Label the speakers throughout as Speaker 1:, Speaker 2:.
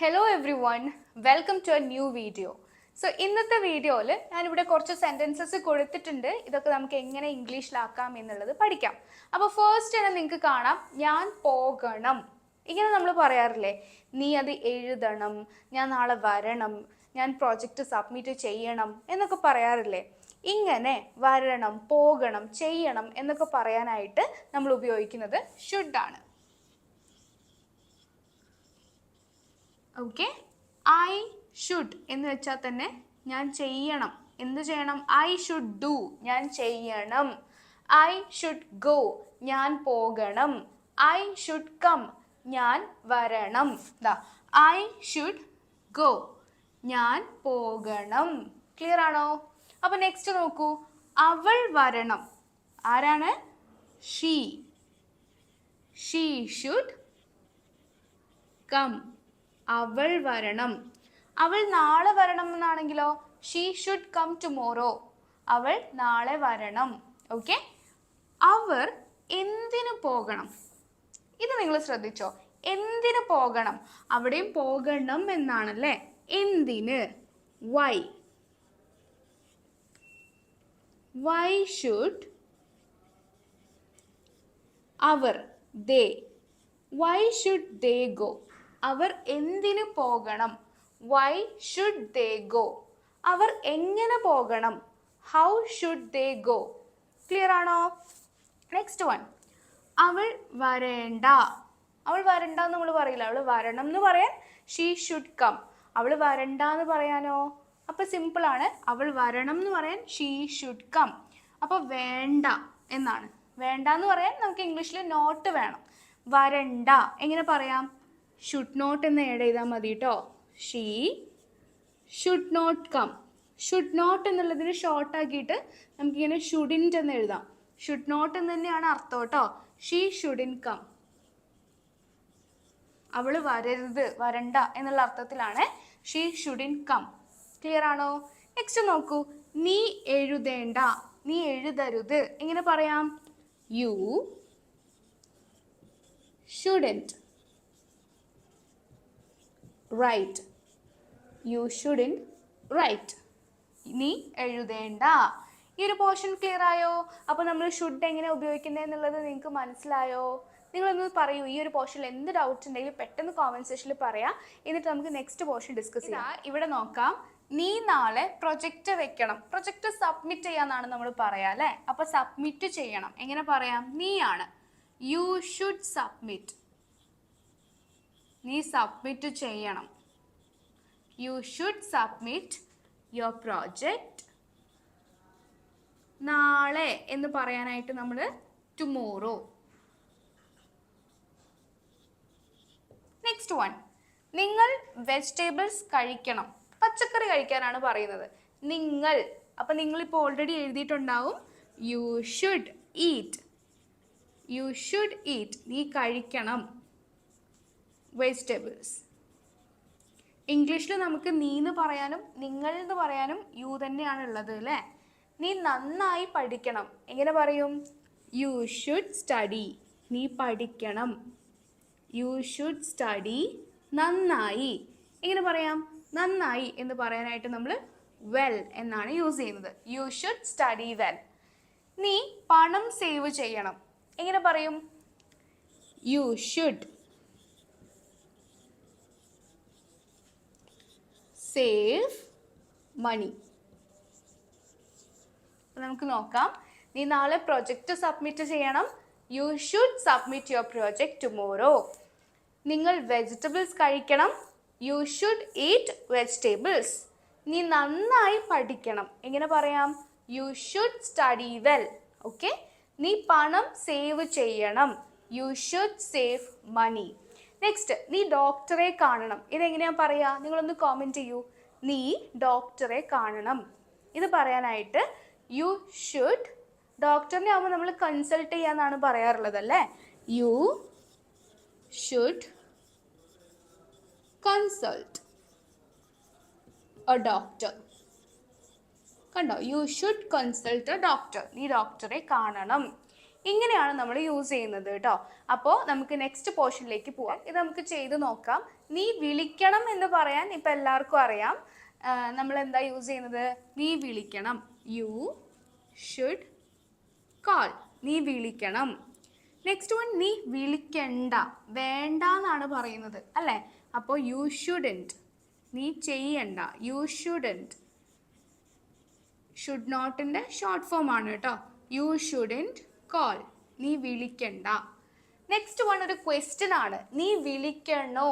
Speaker 1: Hello everyone, welcome to a new video. So ഇന്നത്തെ വീഡിയോയിൽ ഞാനിവിടെ കുറച്ച് സെൻറ്റൻസസ് കൊടുത്തിട്ടുണ്ട്. ഇതൊക്കെ നമുക്ക് എങ്ങനെ ഇംഗ്ലീഷിലാക്കാം എന്നുള്ളത് പഠിക്കാം. അപ്പോൾ ഫസ്റ്റ് തന്നെ നിങ്ങൾക്ക് കാണാം, ഞാൻ പോകണം. ഇങ്ങനെ നമ്മൾ പറയാറില്ലേ, നീ അത് എഴുതണം, ഞാൻ നാളെ വരണം, ഞാൻ പ്രോജക്റ്റ് സബ്മിറ്റ് ചെയ്യണം എന്നൊക്കെ പറയാറില്ലേ. ഇങ്ങനെ വരണം, പോകണം, ചെയ്യണം എന്നൊക്കെ പറയാനായിട്ട് നമ്മൾ ഉപയോഗിക്കുന്നത് ഷുഡ് ആണ്. ഓക്കെ, ഐ ഷുഡ് എന്ന് വെച്ചാൽ തന്നെ ഞാൻ ചെയ്യണം. എന്ത് ചെയ്യണം? ഐ ഷുഡ് ഡു, ഞാൻ ചെയ്യണം. ഐ ഷുഡ് ഗോ, ഞാൻ പോകണം. ഐ ഷുഡ് കം, ഞാൻ വരണം. ഐ ഷുഡ് ഗോ, ഞാൻ പോകണം. ക്ലിയർ ആണോ? അപ്പൊ നെക്സ്റ്റ് നോക്കൂ, അവൾ വരണം. ആരാണ്? ഷീ. She should come. അവൾ വരണം. അവൾ നാളെ വരണം എന്നാണെങ്കിലോ, ഷീ ഷുഡ് കം ടുമോറോ. അവൾ നാളെ വരണം. ഓക്കെ, അവർ എന്തിനു പോകണം? ഇത് നിങ്ങൾ ശ്രദ്ധിച്ചോ, എന്തിനു പോകണം? അവിടെയും പോകണം എന്നാണല്ലേ. എന്തിന്? വൈ. വൈ ഷുഡ് അവർ, they. Why should they go? അവർ എന്തിനു പോകണം? Why should they go? അവർ എങ്ങനെ പോകണം? How should they go? Clear ആണോ? നെക്സ്റ്റ് വൺ, അവൾ വരേണ്ട. അവൾ വരണ്ട എന്ന് നമ്മൾ പറയില്ല, അവൾ വരണം എന്ന് പറയാൻ ഷീ ഷുഡ് കം. അവൾ വരണ്ട എന്ന് പറയാനോ? അപ്പൊ സിമ്പിൾ ആണ്, അവൾ വരണം എന്ന് പറയാൻ ഷീ ഷുഡ് കം. അപ്പൊ വേണ്ട എന്നാണ്. വേണ്ട എന്ന് പറയാൻ നമുക്ക് ഇംഗ്ലീഷിൽ നോട്ട് വേണം. വരണ്ട എങ്ങനെ പറയാം? ഷുഡ് നോട്ട് എന്ന് ആഡ് ചെയ്താൽ മതി കേട്ടോ. She should not come. Should not എന്നുള്ളതിന് ഷോർട്ട് ആക്കിയിട്ട് നമുക്കിങ്ങനെ ഷുഡിൻറ്റ് എന്ന് എഴുതാം. ഷുഡ് നോട്ട് എന്ന് തന്നെയാണ് അർത്ഥം കേട്ടോ. She shouldn't come. അവള് വരരുത്, വരണ്ട എന്നുള്ള അർത്ഥത്തിലാണ് ഷീ ഷുഡിൻ കം. ക്ലിയർ ആണോ? നെക്സ്റ്റ് നോക്കൂ, നീ എഴുതേണ്ട. നീ എഴുതരുത് എങ്ങനെ പറയാം? You shouldn't write. You shouldn't write. നീ എഴുതേണ്ട. ഈ ഒരു പോർഷൻ ക്ലിയർ ആയോ? അപ്പോൾ നമ്മൾ ഷുഡ് എങ്ങനെ ഉപയോഗിക്കുന്നത് എന്നുള്ളത് നിങ്ങൾക്ക് മനസ്സിലായോ? നിങ്ങളൊന്ന് പറയൂ, ഈ ഒരു പോർഷനിൽ എന്ത് ഡൗട്ട് ഉണ്ടെങ്കിലും പെട്ടെന്ന് കോമെന്റ് സെക്ഷനിൽ പറയാം. എന്നിട്ട് നമുക്ക് നെക്സ്റ്റ് പോർഷൻ ഡിസ്കസ് ചെയ്യാം. ഇവിടെ നോക്കാം, നീ നാളെ പ്രൊജക്റ്റ് വെക്കണം. പ്രൊജക്റ്റ് സബ്മിറ്റ് ചെയ്യാന്നാണ് നമ്മൾ പറയാം അല്ലേ. അപ്പോൾ സബ്മിറ്റ് ചെയ്യണം എങ്ങനെ പറയാം? നീ ആണ്. You should submit. നീ സബ്മിറ്റ് ചെയ്യണം. You should submit your project. നാളെ എന്ന് പറയാനായിട്ട് നമ്മൾ ടുമോറോ. നെക്സ്റ്റ് വൺ, നിങ്ങൾ വെജിറ്റബിൾസ് കഴിക്കണം. പച്ചക്കറി കഴിക്കാനാണ് പറയുന്നത്. നിങ്ങൾ, അപ്പം നിങ്ങളിപ്പോൾ ഓൾറെഡി എഴുതിയിട്ടുണ്ടാവും you should eat. You should eat, നീ കഴിക്കണം വെജിറ്റബിൾസ്. ഇംഗ്ലീഷിൽ നമുക്ക് നീ എന്ന് പറയാനും നിങ്ങൾ എന്ന് പറയാനും യു തന്നെയാണ് ഉള്ളത് അല്ലേ. നീ നന്നായി പഠിക്കണം എങ്ങനെ പറയും? You should study. നീ പഠിക്കണം. U should study. നന്നായി എങ്ങനെ പറയാം? നന്നായി എന്ന് പറയാനായിട്ട് നമ്മൾ വെൽ എന്നാണ് യൂസ് ചെയ്യുന്നത്. You should study well. നീ പണം സേവ് ചെയ്യണം എങ്ങനെ പറയും? You should save money. നമുക്ക് നോക്കാം, നീ നാളെ പ്രൊജക്റ്റ് സബ്മിറ്റ് ചെയ്യണം. You should submit your project tomorrow. നിങ്ങൾ വെജിറ്റബിൾസ് കഴിക്കണം. You should eat vegetables. നീ നന്നായി പഠിക്കണം എങ്ങനെ പറയാം? You should study well. Okay, നീ പണം സേവ് ചെയ്യണം. You should save money. Next, നീ ഡോക്ടറെ കാണണം. ഇതെങ്ങനെയാ പറയാ? നിങ്ങളൊന്ന് കോമെന്റ് ചെയ്യൂ. നീ ഡോക്ടറെ കാണണം. ഇത് പറയാനായിട്ട് യു ഷുഡ്, ഡോക്ടറിനെ ആവുമ്പോൾ നമ്മൾ കൺസൾട്ട് ചെയ്യാന്നാണ് പറയാറുള്ളത് അല്ലേ. You should consult a doctor. കണ്ടോ? You should consult a doctor. നീ ഡോക്ടറെ കാണണം. ഇങ്ങനെയാണ് നമ്മൾ യൂസ് ചെയ്യുന്നത് കേട്ടോ. അപ്പോൾ നമുക്ക് നെക്സ്റ്റ് പോർഷനിലേക്ക് പോവാം. ഇത് നമുക്ക് ചെയ്ത് നോക്കാം. നീ വിളിക്കണം എന്ന് പറയാൻ ഇപ്പം എല്ലാവർക്കും അറിയാം. നമ്മൾ എന്താ യൂസ് ചെയ്യുന്നത്? നീ വിളിക്കണം. You should call. നീ വിളിക്കണം. നെക്സ്റ്റ് വൺ, നീ വിളിക്കണ്ട. വേണ്ട എന്നാണ് പറയുന്നത് അല്ലേ? അപ്പോൾ യു ഷുഡൻറ്റ്. നീ ചെയ്യണ്ട. You shouldn't. ഷുഡ് നോട്ടിൻ്റെ ഷോർട്ട് ഫോം ആണ് കേട്ടോ. You shouldn't call. നീ വിളിക്കണ്ട. നെക്സ്റ്റ് വൺ ഒരു ക്വസ്റ്റ്യൻ ആണ്. നീ വിളിക്കണോ?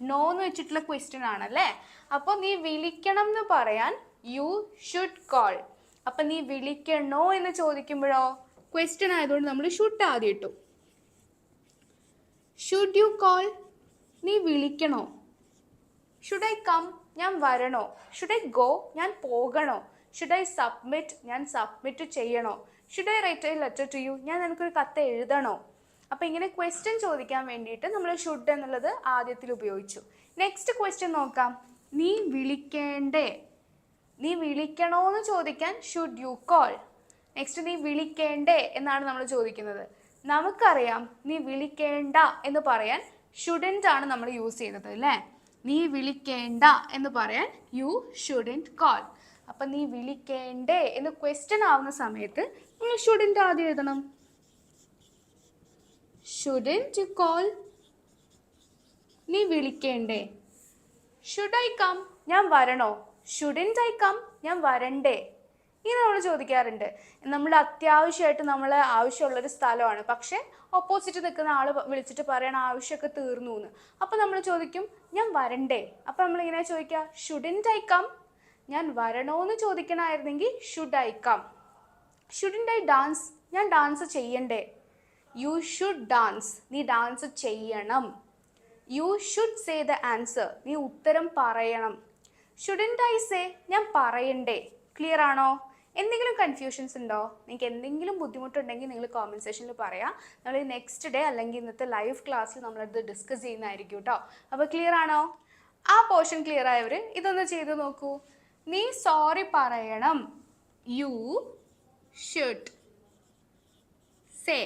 Speaker 1: നോ എന്ന് വെച്ചിട്ടുള്ള ക്വസ്റ്റ്യൻ ആണല്ലേ. അപ്പോൾ നീ വിളിക്കണം എന്ന് പറയാൻ യു ഷുഡ് കോൾ. അപ്പം നീ വിളിക്കണോ എന്ന് ചോദിക്കുമ്പോഴോ ക്വസ്റ്റ്യൻ ആയതുകൊണ്ട് നമ്മൾ ഷുഡ് ആദ്യം ഇട്ടു. Should you call? നീ വിളിക്കണോ? Should I come? ഞാൻ വരണോ? Should I go? ഞാൻ പോകണോ? Should I submit? ഞാൻ സബ്മിറ്റ് ചെയ്യണോ? Should I write a letter to you? ഞാൻ നിനക്കൊരു കത്ത് എഴുതണോ? അപ്പം ഇങ്ങനെ ക്വസ്റ്റ്യൻ ചോദിക്കാൻ വേണ്ടിയിട്ട് നമ്മൾ ഷുഡ് എന്നുള്ളത് ആദ്യത്തിൽ ഉപയോഗിച്ചു. നെക്സ്റ്റ് ക്വസ്റ്റ്യൻ നോക്കാം. നീ വിളിക്കേണ്ടേ? നീ വിളിക്കണോ എന്ന് ചോദിക്കാൻ ഷുഡ് യു കോൾ. നെക്സ്റ്റ് നീ വിളിക്കേണ്ടേ എന്നാണ് നമ്മൾ ചോദിക്കുന്നത്. നമുക്കറിയാം നീ വിളിക്കേണ്ട എന്ന് പറയാൻ ഷുഡൻറ്റ് ആണ് നമ്മൾ യൂസ് ചെയ്യുന്നത് അല്ലേ. നീ വിളിക്കേണ്ട എന്ന് പറയാൻ യു ഷുഡൻറ്റ് കോൾ. അപ്പം നീ വിളിക്കേണ്ടേ എന്ന് ക്വസ്റ്റ്യൻ ആവുന്ന സമയത്ത് നമ്മൾ ഷുഡൻറ്റ് ആദ്യം എഴുതണം. Shouldn't you call? നീ വിളിക്കേണ്ടേ? Should I come? ഞാൻ വരണോ? Shouldn't I come? ഞാൻ വരണ്ടേ? ഇങ്ങനെ നമ്മൾ ചോദിക്കാറുണ്ട്. നമ്മൾ അത്യാവശ്യമായിട്ട് നമ്മൾ ആവശ്യമുള്ളൊരു സ്ഥലമാണ്, പക്ഷേ ഓപ്പോസിറ്റ് നിൽക്കുന്ന ആൾ വിളിച്ചിട്ട് പറയണ ആവശ്യമൊക്കെ തീർന്നു എന്ന്. അപ്പോൾ നമ്മൾ ചോദിക്കും ഞാൻ വരണ്ടേ? അപ്പോൾ നമ്മളിങ്ങനെ ചോദിക്കുക ഷുഡൻറ്റ് ഐ കം? ഞാൻ വരണോ എന്ന് ചോദിക്കണമായിരുന്നെങ്കിൽ should I come. Shouldn't I dance? ഞാൻ ഡാൻസ് ചെയ്യണ്ടേ? You should dance. നീ ഡാൻസ് ചെയ്യണം. You should say the answer. നീ ഉത്തരം പറയണം. Shouldn't I say? ഞാൻ പറയണ്ടേ? ക്ലിയർ ആണോ? എന്തെങ്കിലും കൺഫ്യൂഷൻസ് ഉണ്ടോ? നിങ്ങൾക്ക് എന്തെങ്കിലും ബുദ്ധിമുട്ടുണ്ടെങ്കിൽ നിങ്ങൾ കോമൻറ്റ് സെക്ഷനിൽ പറയാം. നമ്മൾ നെക്സ്റ്റ് ഡേ അല്ലെങ്കിൽ ഇന്നത്തെ ലൈവ് ക്ലാസ്സിൽ നമ്മളത് ഡിസ്കസ് ചെയ്യുന്നതായിരിക്കും കേട്ടോ. അപ്പോൾ ക്ലിയർ ആണോ? ആ പോർഷൻ ക്ലിയർ ആയവർ ഇതൊന്ന് ചെയ്ത് നോക്കൂ. നീ സോറി പറയണം. U should say.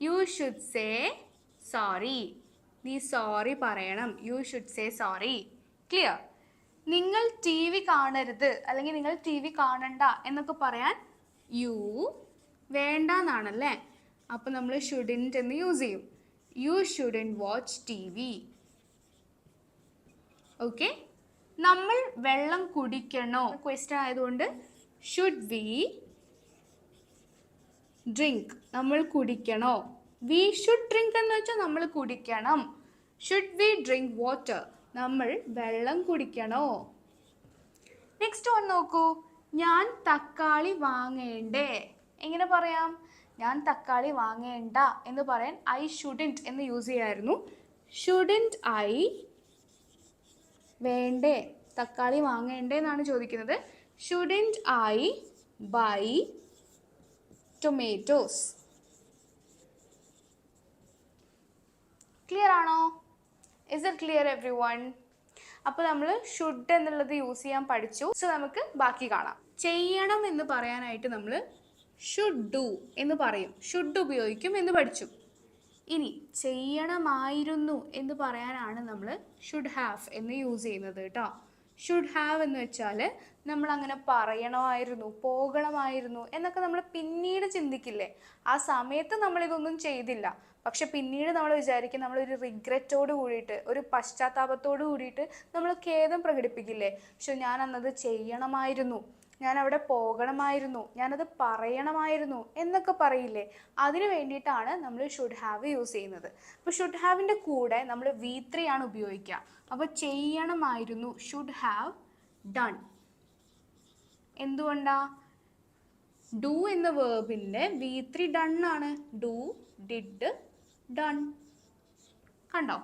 Speaker 1: U should say sorry. നീ സോറി പറയണം. U should say sorry. Clear? നിങ്ങൾ ടി വി കാണരുത് അല്ലെങ്കിൽ നിങ്ങൾ ടി വി കാണണ്ട എന്നൊക്കെ പറയാൻ യു വേണ്ട എന്നാണല്ലേ. അപ്പം നമ്മൾ ഷുഡിൻറ്റ് എന്ന് യൂസ് ചെയ്യും. You shouldn't watch T V. Okay. നമ്മൾ വെള്ളം കുടിക്കണോ? ക്വസ്റ്റ്യൻ ആയതുകൊണ്ട് ഷുഡ് വി ഡ്രിങ്ക്? നമ്മൾ കുടിക്കണോ? വി ഷുഡ് ഡ്രിങ്ക് എന്ന് വെച്ചാൽ നമ്മൾ കുടിക്കണം. Should we drink water? നമ്മൾ വെള്ളം കുടിക്കണോ? നെക്സ്റ്റ് വൺ നോക്കൂ. ഞാൻ തക്കാളി വാങ്ങേണ്ടേ? എങ്ങനെ പറയാം? ഞാൻ തക്കാളി വാങ്ങേണ്ട എന്ന് പറയാൻ ഐ ഷുഡിൻറ്റ് എന്ന് യൂസ് ചെയ്യായിരുന്നു. ഷുഡിൻറ്റ് ഐ വേണ്ടേ? തക്കാളി വാങ്ങേണ്ടേ എന്നാണ് ചോദിക്കുന്നത്. Shouldn't I buy tomatoes? Clear ആണോ? Is it clear everyone? അപ്പോൾ നമ്മൾ ഷുഡ് എന്നുള്ളത് യൂസ് ചെയ്യാൻ പഠിച്ചു. സോ നമുക്ക് ബാക്കി കാണാം. ചെയ്യണം എന്ന് പറയാനായിട്ട് നമ്മൾ ഷുഡ് ഡു എന്ന് പറയും. ഷുഡ് ഉപയോഗിക്കും എന്ന് പഠിച്ചു. ഇനി ചെയ്യണമായിരുന്നു എന്ന് പറയാനാണ് നമ്മൾ ഷുഡ് ഹാവ് എന്ന് യൂസ് ചെയ്യുന്നത് കേട്ടോ. ഷുഡ് ഹാവ് എന്ന് വെച്ചാൽ നമ്മൾ അങ്ങനെ പറയണമായിരുന്നു, പോകണമായിരുന്നു എന്നൊക്കെ നമ്മൾ പിന്നീട് ചിന്തിക്കില്ലേ. ആ സമയത്ത് നമ്മളിതൊന്നും ചെയ്തില്ല, പക്ഷെ പിന്നീട് നമ്മൾ വിചാരിക്കും, നമ്മളൊരു റിഗ്രറ്റോട് കൂടിയിട്ട്, ഒരു പശ്ചാത്താപത്തോട് കൂടിയിട്ട് നമ്മൾ ഖേദം പ്രകടിപ്പിക്കില്ലേ. പക്ഷെ ഞാൻ അന്നത് ചെയ്യണമായിരുന്നു, ഞാൻ അവിടെ പോകണമായിരുന്നു, ഞാനത് പറയണമായിരുന്നു എന്നൊക്കെ പറയില്ലേ. അതിന് വേണ്ടിയിട്ടാണ് നമ്മൾ ഷുഡ് ഹാവ് യൂസ് ചെയ്യുന്നത്. അപ്പോൾ ഷുഡ് ഹാവിൻ്റെ കൂടെ നമ്മൾ V3 ആണ് ഉപയോഗിക്കുക. അപ്പോൾ ചെയ്യണമായിരുന്നു, ഷുഡ് ഹാവ് ഡൺ. എന്തുകൊണ്ടാ? ഡു എന്ന വേർബിൻ്റെ V3 ഡൺ ആണ്. Do, did, done. കണ്ടോ?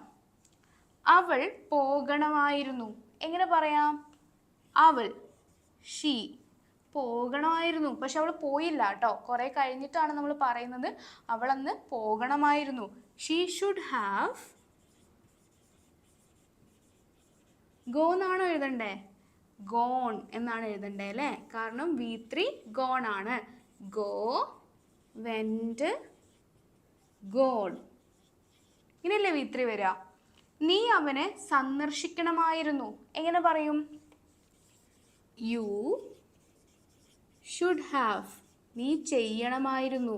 Speaker 1: അവൾ പോകണമായിരുന്നു. എങ്ങനെ പറയാം? അവൾ, ഷീ പോകണമായിരുന്നു, പക്ഷെ അവൾ പോയില്ല കേട്ടോ. കുറേ കഴിഞ്ഞിട്ടാണ് നമ്മൾ പറയുന്നത് അവളന്ന് പോകണമായിരുന്നു. ഷീ ഷുഡ് ഹാവ് ഗോ എന്നാണോ എഴുതണ്ടേ? ഗോൺ എന്നാണ് എഴുതണ്ടേ അല്ലേ? കാരണം V3 ഗോൺ ആണ്. Go, went, gone. ഇനിയല്ലേ V3 വരിക. നീ അവനെ സന്ദർശിക്കണമായിരുന്നു. എങ്ങനെ പറയും? You should have. നീ ചെയ്യണമായിരുന്നു.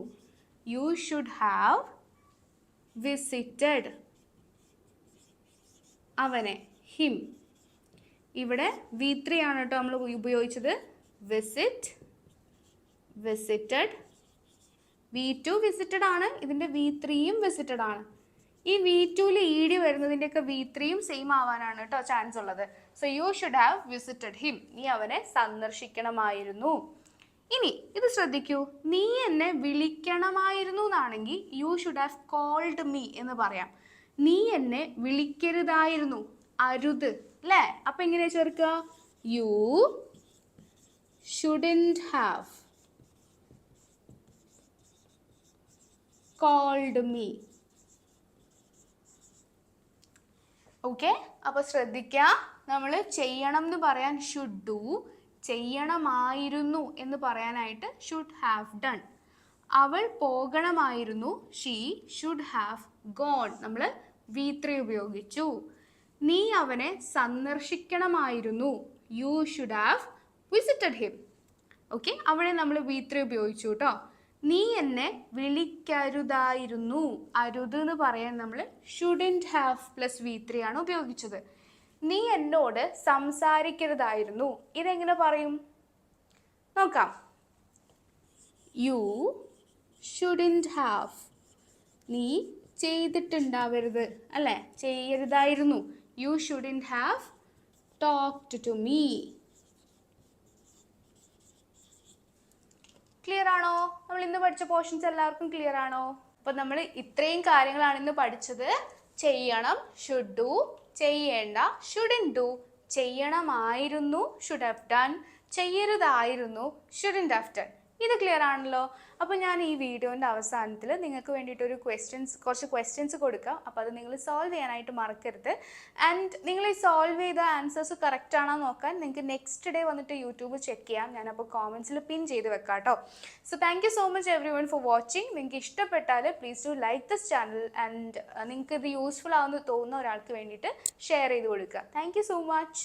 Speaker 1: You should have visited. അവനെ, him. ഇവിടെ V3 ആണ് കേട്ടോ നമ്മൾ ഉപയോഗിച്ചത്. Visit, visited. V2 വിസിറ്റഡ് ആണ്, ഇതിൻ്റെ V3യും വിസിറ്റഡ് ആണ്. ഈ V2യിൽ ED വരുന്നതിൻ്റെയൊക്കെ V3യും സെയിം ആവാനാണ് കേട്ടോ ചാൻസ് ഉള്ളത്. So you should have visited him. നീ അവനെ സന്ദർശിക്കണമായിരുന്നു. ഇനി ഇത് ശ്രദ്ധിക്കൂ, നീ എന്നെ വിളിക്കണമായിരുന്നു എന്നാണെങ്കിൽ you should have called me എന്ന് പറയാം. നീ എന്നെ വിളിക്കരുതായിരുന്നു, അരുത് അല്ലേ? അപ്പം എങ്ങനെയാ ചേർക്കുക? You shouldn't have called me. Okay, അപ്പോൾ ശ്രദ്ധിക്കുക, നമ്മൾ ചെയ്യണം എന്ന് പറയാൻ ഷുഡ് ഡു, ചെയ്യണമായിരുന്നു എന്ന് പറയാനായിട്ട് ഷുഡ് ഹാവ് ഡൺ. അവൾ പോകണമായിരുന്നു, ഷീ ഷുഡ് ഹാവ് ഗോൺ. നമ്മൾ V3 ഉപയോഗിച്ചു. നീ അവനെ സന്ദർശിക്കണമായിരുന്നു, you should have visited him. Okay, അവിടെ നമ്മൾ V3 ഉപയോഗിച്ചു കേട്ടോ. നീ എന്നെ വിളിക്കരുതായിരുന്നു, അരുത് എന്ന് പറയാൻ നമ്മൾ ഷുഡൻറ്റ് ഹാവ് പ്ലസ് V3 ആണ് ഉപയോഗിച്ചത്. നീ എന്നോട് സംസാരിക്കരുതായിരുന്നു, ഇതെങ്ങനെ പറയും? നോക്കാം. You shouldn't have. നീ ചെയ്തിട്ടുണ്ടാവരുത് അല്ലേ, ചെയ്യരുതായിരുന്നു. You shouldn't have talked to me. Clear ആണോ? നമ്മൾ ഇന്ന് പഠിച്ച പോർഷൻസ് എല്ലാവർക്കും ക്ലിയർ ആണോ? അപ്പോൾ നമ്മൾ ഇത്രയും കാര്യങ്ങളാണ് ഇന്ന് പഠിച്ചത്. ചെയ്യണം ഷുഡ് ഡു, ചെയ്യേണ്ട ഷുഡൻറ്റ് ഡു, ചെയ്യണമായിരുന്നു ഷുഡ് ഹാവ് ഡൺ, ചെയ്യരുതായിരുന്നു ഷുഡൻറ്റ് ഹാവ് ഡൺ. ഇത് ക്ലിയർ ആണല്ലോ. അപ്പോൾ ഞാൻ ഈ വീഡിയോൻ്റെ അവസാനത്തിൽ നിങ്ങൾക്ക് വേണ്ടിയിട്ടൊരു കുറച്ച് ക്വസ്റ്റ്യൻസ് കൊടുക്കാം. അപ്പോൾ അത് നിങ്ങൾ സോൾവ് ചെയ്യാനായിട്ട് മറക്കരുത്. ആൻഡ് നിങ്ങൾ ഈ സോൾവ് ചെയ്ത ആൻസേഴ്സ് കറക്റ്റ് ആണോ നോക്കാൻ നിങ്ങൾക്ക് നെക്സ്റ്റ് ഡേ വന്നിട്ട് യൂട്യൂബ് ചെക്ക് ചെയ്യാം. ഞാനപ്പോൾ കോമൻസിൽ പിൻ ചെയ്ത് വെക്കാം കേട്ടോ. So thank you so much every one for watching. നിങ്ങൾക്ക് ഇഷ്ടപ്പെട്ടാൽ please do like this channel and നിങ്ങൾക്ക് ഇത് യൂസ്ഫുൾ ആവുമെന്ന് തോന്നുന്ന ഒരാൾക്ക് വേണ്ടിയിട്ട് ഷെയർ ചെയ്ത് കൊടുക്കുക. Thank you so much.